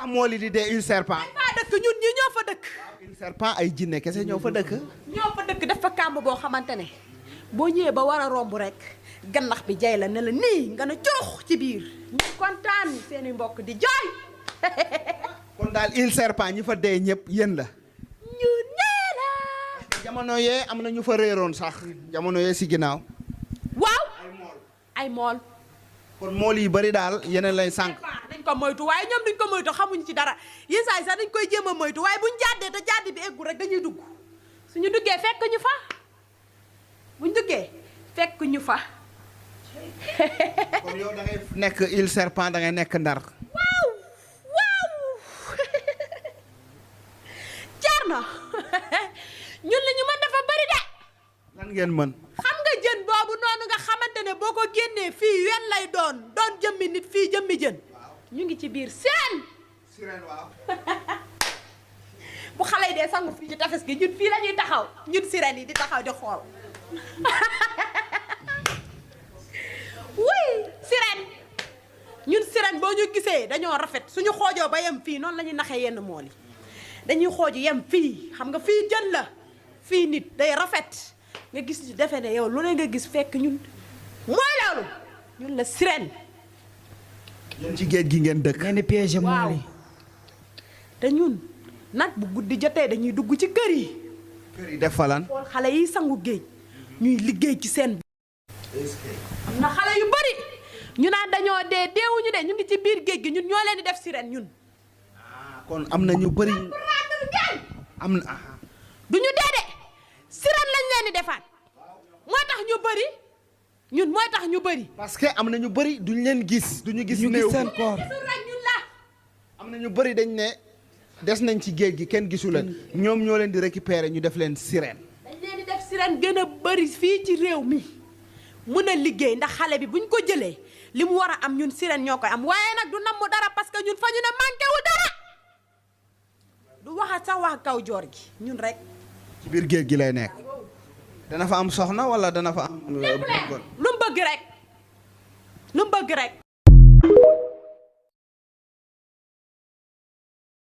tax mool yi di dee il serpent. fa dëkk ñun ñi ñoo fa dëkk. il serpent ay jinne kese ñoo fa dëkk. ñoo fa dëkk def fa kàmb boo xamante ne boo ñëwee ba war a romb rek gannax bi jay la ne la nii nga ne curux ci biir ñu kontaan seeni mbokk di jooy. kon daal il serpent ñi fa dee ñëpp yéen la. ñu nee la. jamono yee am na ñu fa réeroon sax jamono yee si ginnaaw. waaw ay mool. kon mool yi bari daal yeneen lay sànq. dañ ko moytu waaye ñoom duñ ko moytu xamuñ ci dara yenn saa yi sax dañ koy jéem a moytu waaye buñ jàddee te jàddi bi eggul rek dañuy dugg suñu duggee fekk ñu fa buñ duggee fekk ñu fa. kon yow da ngay nekk il serpent da ngay nekk ndar. waaw waaw jaar na ñun li ñu mën dafa bari de. lan ngeen mën. xam nga jën boobu noonu nga xamante ne boo ko génnee fii wen lay doon jëmmi nit fii jëmmi jën. ñu ngi ci biir sirène. sirène waaw. bu xale yi dee sangu fii ci tafes gi ñun fii la ñuy taxaw ñun sirène yi di taxaw di xool. oui sirène ñun sirène boo ñu gisee dañoo rafet suñu xoojoo ba yem fii noonu la ñuy naxee yenn mool yi dañuy xooju yem fii xam nga fii jën la fii nit day rafet nga gis ñu defe ne yow lu ne nga gis fekk ñun mooy loolu ñun la sirène. yéen ci géej gi ngeen dëkk. ngeen di piégé mool yi. te ñun nag bu guddi jotee dañuy dugg ci kër yi. kër yi def falan. xool xale yi sangu géej ñuy liggéey ci seen. am na xale yu bari ñu naan dañoo dee deewuñu de ñu ngi ci biir géej gi ñun ñoo leen di def sirène ñun. kon am na ñu bari. am na. du ñu dee de sirène lañ leen di defaat moo tax ñu bari ñun mooy tax ñu bari. parce que am na ñu bari duñ leen gis. duñu gis néew seen koor. am na ñu bari dañ ne des nañ ci géej gi kenn gisu leen ñoom ñoo leen di récupérer ñu def leen sirène. dañ leen di def sirène gën a bari fii ci réew mi mun a liggéey ndax xale bi buñ ko jëlee li mu war a am ñun sirène ñoo koy am waaye nag du namm dara parce que ñun fa ñu ne manqué wu dara du waxat sax wax kaw joor gi ñun rek. ci biir géej gi lay nekk. dana fa am soxna wala dana fa am. lu mu bëgg rek lu mu bëgg rek